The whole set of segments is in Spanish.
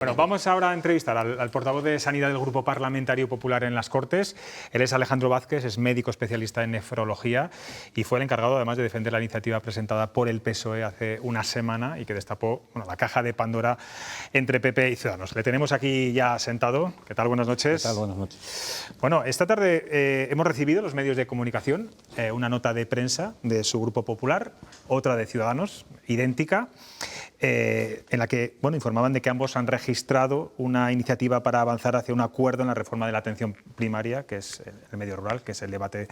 Bueno, vamos ahora a entrevistar al portavoz de Sanidad del Grupo Parlamentario Popular en las Cortes. Él es Alejandro Vázquez, es médico especialista en nefrología y fue el encargado además de defender la iniciativa presentada por el PSOE hace una semana y que destapó la caja de Pandora entre PP y Ciudadanos. Le tenemos aquí ya sentado. ¿Qué tal? Buenas noches. ¿Qué tal? Buenas noches. Bueno, esta tarde hemos recibido los medios de comunicación una nota de prensa de su Grupo Popular, otra de Ciudadanos, idéntica, en la que informaban de que ambos han registrado una iniciativa para avanzar hacia un acuerdo en la reforma de la atención primaria, que es el medio rural, que es el debate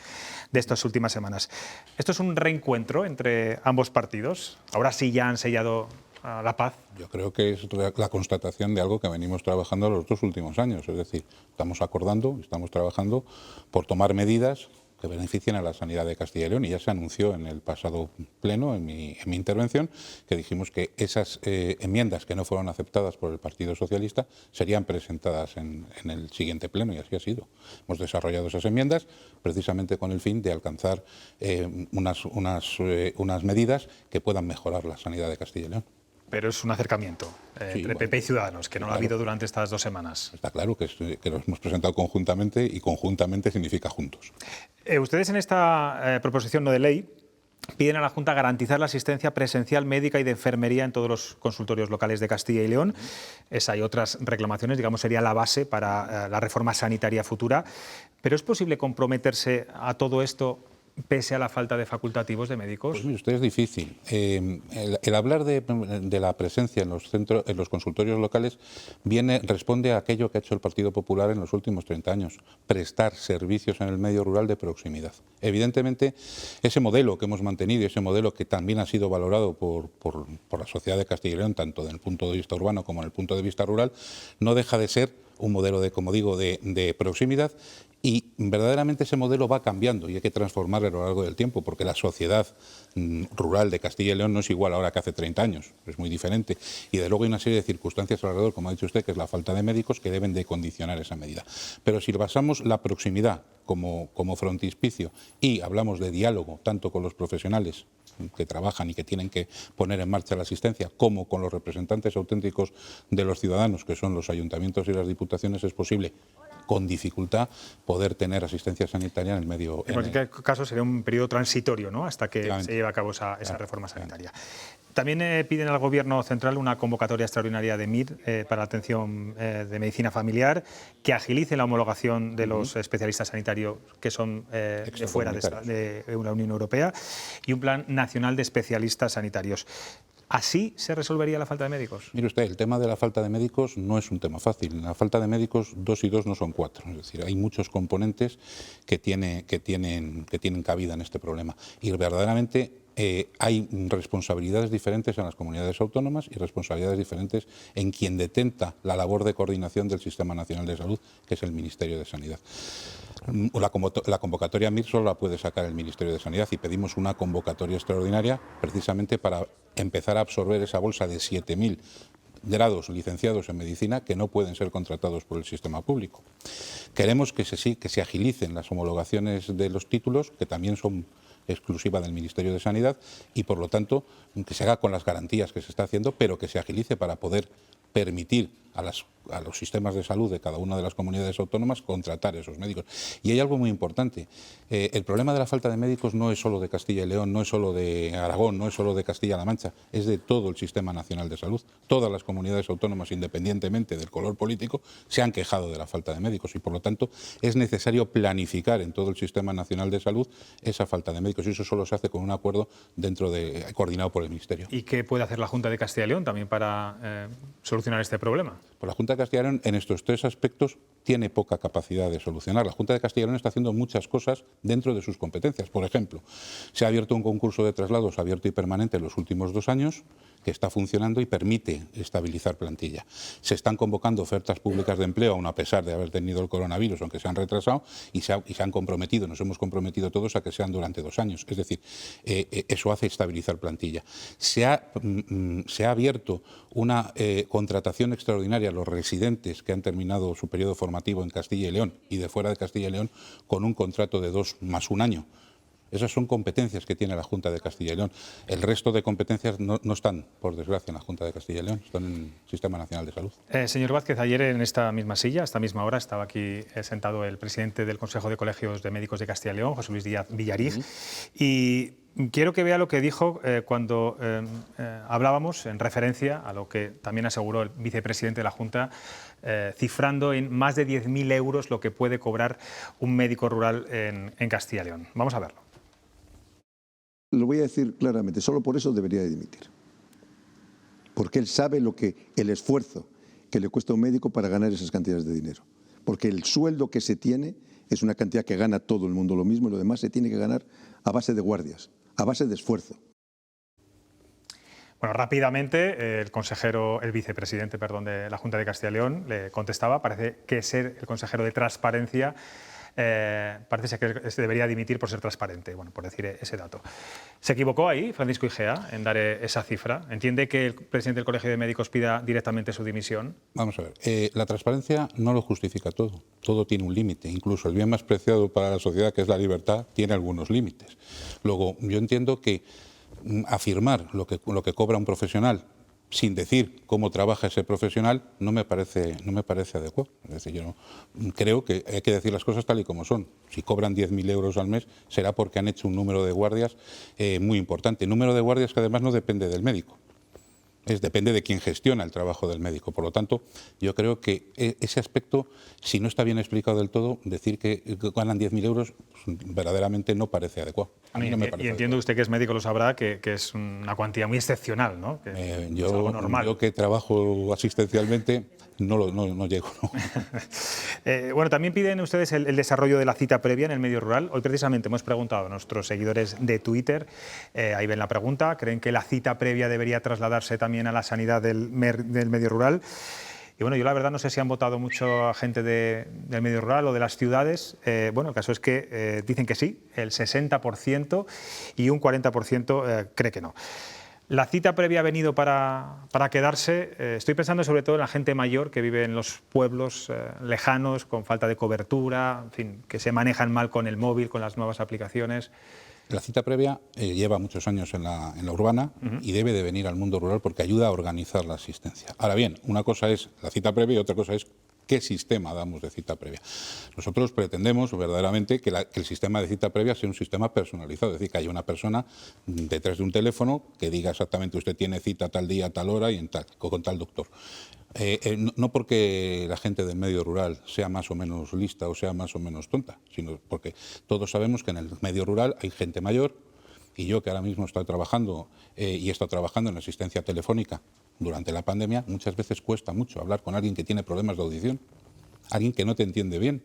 de estas últimas semanas. ¿Esto es un reencuentro entre ambos partidos? ¿Ahora sí ya han sellado la paz? Yo creo que es la constatación de algo que venimos trabajando los dos últimos años. Es decir, estamos acordando, estamos trabajando por tomar medidas que beneficien a la sanidad de Castilla y León, y ya se anunció en el pasado pleno, en mi intervención, que dijimos que esas enmiendas que no fueron aceptadas por el Partido Socialista serían presentadas en el siguiente pleno, y así ha sido. Hemos desarrollado esas enmiendas precisamente con el fin de alcanzar unas medidas que puedan mejorar la sanidad de Castilla y León. Pero es un acercamiento entre PP y Ciudadanos, que no lo ha habido durante estas 2 semanas. Está claro que lo hemos presentado conjuntamente, y conjuntamente significa juntos. Ustedes en esta proposición no de ley piden a la Junta garantizar la asistencia presencial médica y de enfermería en todos los consultorios locales de Castilla y León. Esa y otras reclamaciones, digamos, sería la base para la reforma sanitaria futura. ¿Pero es posible comprometerse a todo esto pese a la falta de facultativos de médicos? Pues mire usted, es difícil. El hablar de la presencia en los consultorios locales responde a aquello que ha hecho el Partido Popular en los últimos 30 años, prestar servicios en el medio rural de proximidad. Evidentemente, ese modelo que hemos mantenido, ese modelo que también ha sido valorado por la sociedad de Castilla y León, tanto desde el punto de vista urbano como en el punto de vista rural, no deja de ser un modelo de proximidad. Y verdaderamente ese modelo va cambiando y hay que transformarlo a lo largo del tiempo, porque la sociedad rural de Castilla y León no es igual ahora que hace 30 años, es muy diferente. Y de luego hay una serie de circunstancias alrededor, como ha dicho usted, que es la falta de médicos, que deben de condicionar esa medida. Pero si basamos la proximidad como frontispicio y hablamos de diálogo tanto con los profesionales que trabajan y que tienen que poner en marcha la asistencia, como con los representantes auténticos de los ciudadanos, que son los ayuntamientos y las diputaciones, es posible, con dificultad, poder tener asistencia sanitaria en el medio. En cualquier caso sería un periodo transitorio, ¿no?, hasta que se lleve a cabo esa reforma sanitaria. También piden al Gobierno central una convocatoria extraordinaria de MIR para la atención de medicina familiar, que agilice la homologación de los especialistas sanitarios que son de fuera de la Unión Europea, y un plan nacional de especialistas sanitarios. ¿Así se resolvería la falta de médicos? Mire usted, el tema de la falta de médicos no es un tema fácil. La falta de médicos, 2 y 2 no son 4. Es decir, hay muchos componentes que tienen cabida en este problema. Y verdaderamente hay responsabilidades diferentes en las comunidades autónomas y responsabilidades diferentes en quien detenta la labor de coordinación del Sistema Nacional de Salud, que es el Ministerio de Sanidad. La convocatoria MIR solo la puede sacar el Ministerio de Sanidad, y pedimos una convocatoria extraordinaria precisamente para empezar a absorber esa bolsa de 7.000 grados licenciados en medicina que no pueden ser contratados por el sistema público. Queremos que se agilicen las homologaciones de los títulos, que también son exclusiva del Ministerio de Sanidad, y por lo tanto que se haga con las garantías que se está haciendo, pero que se agilice para poder permitir a los sistemas de salud de cada una de las comunidades autónomas contratar esos médicos. Y hay algo muy importante. El problema de la falta de médicos no es solo de Castilla y León, no es solo de Aragón, no es solo de Castilla-La Mancha, es de todo el Sistema Nacional de Salud. Todas las comunidades autónomas, independientemente del color político, se han quejado de la falta de médicos, y por lo tanto es necesario planificar en todo el Sistema Nacional de Salud esa falta de médicos, y eso solo se hace con un acuerdo coordinado por el Ministerio. ¿Y qué puede hacer la Junta de Castilla y León también para solucionar este problema? Pues la Junta de Castilla y León en estos 3 aspectos tiene poca capacidad de solucionar. La Junta de Castilla y León está haciendo muchas cosas dentro de sus competencias. Por ejemplo, se ha abierto un concurso de traslados abierto y permanente en los últimos 2 años, que está funcionando y permite estabilizar plantilla. Se están convocando ofertas públicas de empleo, aun a pesar de haber tenido el coronavirus, aunque se han retrasado, y se han comprometido, nos hemos comprometido todos a que sean durante 2 años. Es decir, eso hace estabilizar plantilla. Se ha abierto una contratación extraordinaria a los residentes que han terminado su periodo formativo en Castilla y León y de fuera de Castilla y León, con un contrato de 2 más 1 año. Esas son competencias que tiene la Junta de Castilla y León. El resto de competencias no están, por desgracia, en la Junta de Castilla y León, están en el Sistema Nacional de Salud. Señor Vázquez, ayer en esta misma silla, a esta misma hora, estaba aquí sentado el presidente del Consejo de Colegios de Médicos de Castilla y León, José Luis Díaz Villarig, y quiero que vea lo que dijo cuando hablábamos en referencia a lo que también aseguró el vicepresidente de la Junta, cifrando en más de 10.000 euros lo que puede cobrar un médico rural en Castilla y León. Vamos a verlo. Lo voy a decir claramente, solo por eso debería de dimitir. Porque él sabe el esfuerzo que le cuesta a un médico para ganar esas cantidades de dinero. Porque el sueldo que se tiene es una cantidad que gana todo el mundo lo mismo y lo demás se tiene que ganar a base de guardias, a base de esfuerzo. Bueno, rápidamente el vicepresidente, de la Junta de Castilla y León le contestaba, parece que ser el consejero de Transparencia parece que se debería dimitir por ser transparente, bueno, por decir ese dato. ¿Se equivocó ahí Francisco Igea en dar esa cifra? ¿Entiende que el presidente del Colegio de Médicos pida directamente su dimisión? Vamos a ver, la transparencia no lo justifica todo. Todo tiene un límite. Incluso el bien más preciado para la sociedad, que es la libertad, tiene algunos límites. Luego, yo entiendo que afirmar lo que cobra un profesional sin decir cómo trabaja ese profesional no me parece adecuado. Es decir, yo creo que hay que decir las cosas tal y como son. Si cobran 10.000 euros al mes será porque han hecho un número de guardias muy importante. Número de guardias que además no depende del médico. Depende de quien gestiona el trabajo del médico. Por lo tanto, yo creo que ese aspecto, si no está bien explicado del todo, decir que ganan 10.000 euros pues, verdaderamente no parece adecuado. A mí no me parece y entiendo adecuado. Usted que es médico lo sabrá, que es una cuantía muy excepcional, ¿no? Que es algo normal. Yo que trabajo asistencialmente no llego. No. Bueno, también piden ustedes el desarrollo de la cita previa en el medio rural. Hoy precisamente hemos preguntado a nuestros seguidores de Twitter, ahí ven la pregunta, ¿creen que la cita previa debería trasladarse también a la sanidad del medio rural? Y bueno, yo la verdad no sé si han votado mucho a gente del medio rural o de las ciudades. Bueno, el caso es que dicen que sí, el 60%, y un 40% cree que no. La cita previa ha venido para quedarse. Estoy pensando sobre todo en la gente mayor que vive en los pueblos lejanos, con falta de cobertura, en fin, que se manejan mal con el móvil, con las nuevas aplicaciones. La cita previa lleva muchos años en la urbana y debe de venir al mundo rural porque ayuda a organizar la asistencia. Ahora bien, una cosa es la cita previa y otra cosa es qué sistema damos de cita previa. Nosotros pretendemos verdaderamente que el sistema de cita previa sea un sistema personalizado, es decir, que haya una persona detrás de un teléfono que diga exactamente usted tiene cita tal día, tal hora y con tal doctor. No porque la gente del medio rural sea más o menos lista o sea más o menos tonta, sino porque todos sabemos que en el medio rural hay gente mayor, y yo que ahora mismo estoy trabajando y he estado trabajando en asistencia telefónica durante la pandemia, muchas veces cuesta mucho hablar con alguien que tiene problemas de audición, alguien que no te entiende bien.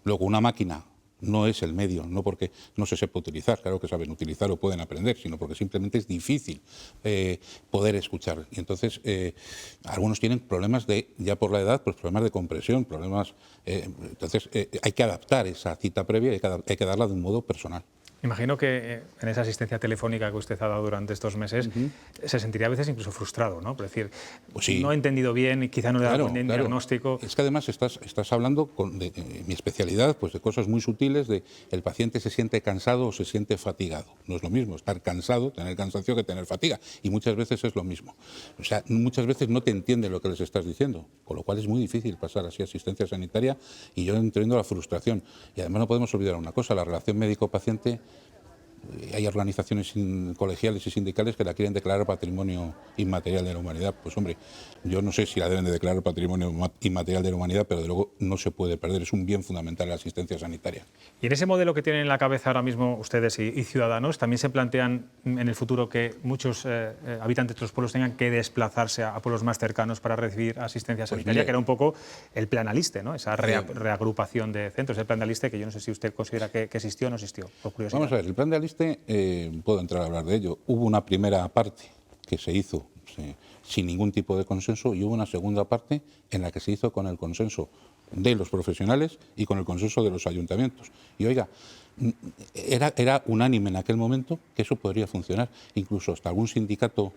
Luego, una máquina no es el medio, no porque no se sepa utilizar, claro que saben utilizar o pueden aprender, sino porque simplemente es difícil poder escuchar. Y entonces, algunos tienen problemas ya por la edad, pues problemas de compresión, problemas... entonces, hay que adaptar esa cita previa y hay que darla de un modo personal. Imagino que en esa asistencia telefónica que usted ha dado durante estos meses se sentiría a veces incluso frustrado, ¿no? Por decir, pues sí, no he entendido bien y quizá no le he dado un diagnóstico. Es que además estás hablando de mi especialidad, pues de cosas muy sutiles, de el paciente se siente cansado o se siente fatigado. No es lo mismo estar cansado, tener cansancio, que tener fatiga. Y muchas veces es lo mismo. O sea, muchas veces no te entiende lo que les estás diciendo, con lo cual es muy difícil pasar así a asistencia sanitaria, y yo entiendo la frustración. Y además no podemos olvidar una cosa, la relación médico-paciente. Hay organizaciones colegiales y sindicales que la quieren declarar patrimonio inmaterial de la humanidad. Pues hombre, yo no sé si la deben de declarar patrimonio inmaterial de la humanidad, pero de luego no se puede perder, es un bien fundamental la asistencia sanitaria. Y en ese modelo que tienen en la cabeza ahora mismo ustedes y Ciudadanos, ¿también se plantean en el futuro que muchos habitantes de los pueblos tengan que desplazarse a pueblos más cercanos para recibir asistencia sanitaria, que era un poco el plan Aliste, ¿no? Esa reagrupación de centros, el plan Aliste, que yo no sé si usted considera que existió o no existió, por curiosidad? Vamos a ver, el plan de Aliste, puedo entrar a hablar de ello. Hubo una primera parte que se hizo sin ningún tipo de consenso y hubo una segunda parte en la que se hizo con el consenso de los profesionales y con el consenso de los ayuntamientos. Y oiga, era unánime en aquel momento que eso podría funcionar. Incluso hasta algún sindicato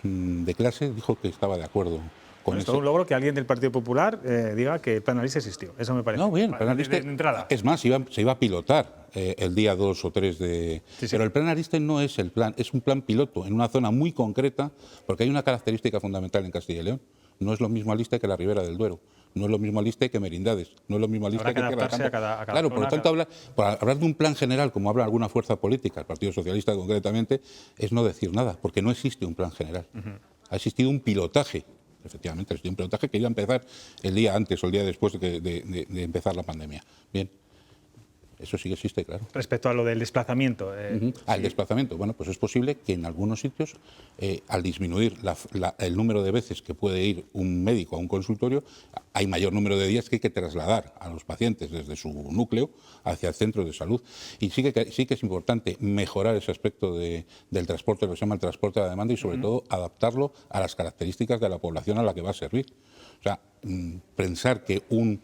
de clase dijo que estaba de acuerdo con Es todo un logro que alguien del Partido Popular diga que el plan Alice existió. Eso me parece. No, bien, el Vale, plan Ariste, de entrada. es más, se iba a pilotar el día 2 o 3 de... Sí. Pero el plan Ariste no es el plan, es un plan piloto en una zona muy concreta, porque hay una característica fundamental en Castilla y León. No es lo mismo Aliste que la Ribera del Duero. No es lo mismo Aliste que Merindades. No es lo mismo Aliste Habrá que que Tierra de adaptarse Campo. a cada Claro, por lo zona, tanto, hablar de un plan general, como habla alguna fuerza política, el Partido Socialista concretamente, es no decir nada, porque no existe un plan general. Ha existido un pilotaje. Efectivamente, es un pilotaje que iba a empezar el día antes o el día después de empezar la pandemia. Bien, eso sí que existe, claro. Respecto a lo del desplazamiento. El desplazamiento. Bueno, pues es posible que en algunos sitios, al disminuir el número de veces que puede ir un médico a un consultorio, hay mayor número de días que hay que trasladar a los pacientes desde su núcleo hacia el centro de salud. Y sí que es importante mejorar ese aspecto del transporte, lo que se llama el transporte a la demanda, y sobre todo adaptarlo a las características de la población a la que va a servir. O sea, pensar que un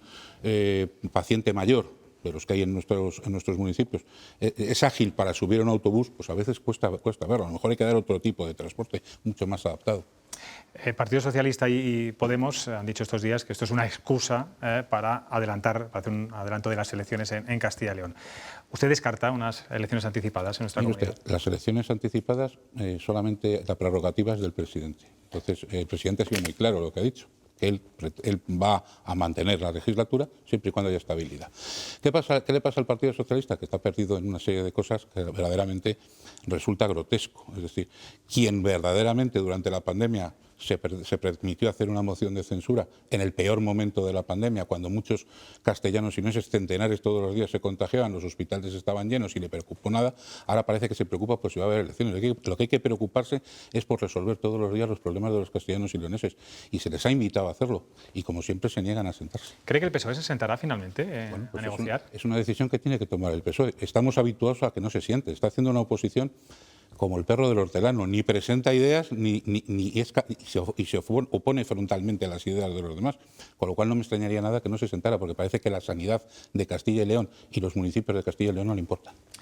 paciente mayor, de los que hay en nuestros municipios, es ágil para subir a un autobús, pues a veces cuesta verlo. A lo mejor hay que dar otro tipo de transporte mucho más adaptado. El Partido Socialista y Podemos han dicho estos días que esto es una excusa para hacer un adelanto de las elecciones en Castilla y León. ¿Usted descarta unas elecciones anticipadas en nuestra comunidad? Las elecciones anticipadas solamente la prerrogativa es del presidente. Entonces, el presidente ha sido muy claro lo que ha dicho. Él va a mantener la legislatura siempre y cuando haya estabilidad. ¿Qué le pasa al Partido Socialista? Que está perdido en una serie de cosas que verdaderamente resulta grotesco. Es decir, quien verdaderamente durante la pandemia se permitió hacer una moción de censura en el peor momento de la pandemia, cuando muchos castellanos y leoneses, centenares todos los días se contagiaban, los hospitales estaban llenos y le preocupó nada, ahora parece que se preocupa por si va a haber elecciones. Lo que hay que preocuparse es por resolver todos los días los problemas de los castellanos y leoneses, y se les ha invitado a hacerlo, y como siempre se niegan a sentarse. ¿Cree que el PSOE se sentará finalmente a negociar? Es una decisión que tiene que tomar el PSOE. Estamos habituados a que no se siente. Está haciendo una oposición como el perro del hortelano, ni presenta ideas y se opone frontalmente a las ideas de los demás, con lo cual no me extrañaría nada que no se sentara, porque parece que la sanidad de Castilla y León y los municipios de Castilla y León no le importan.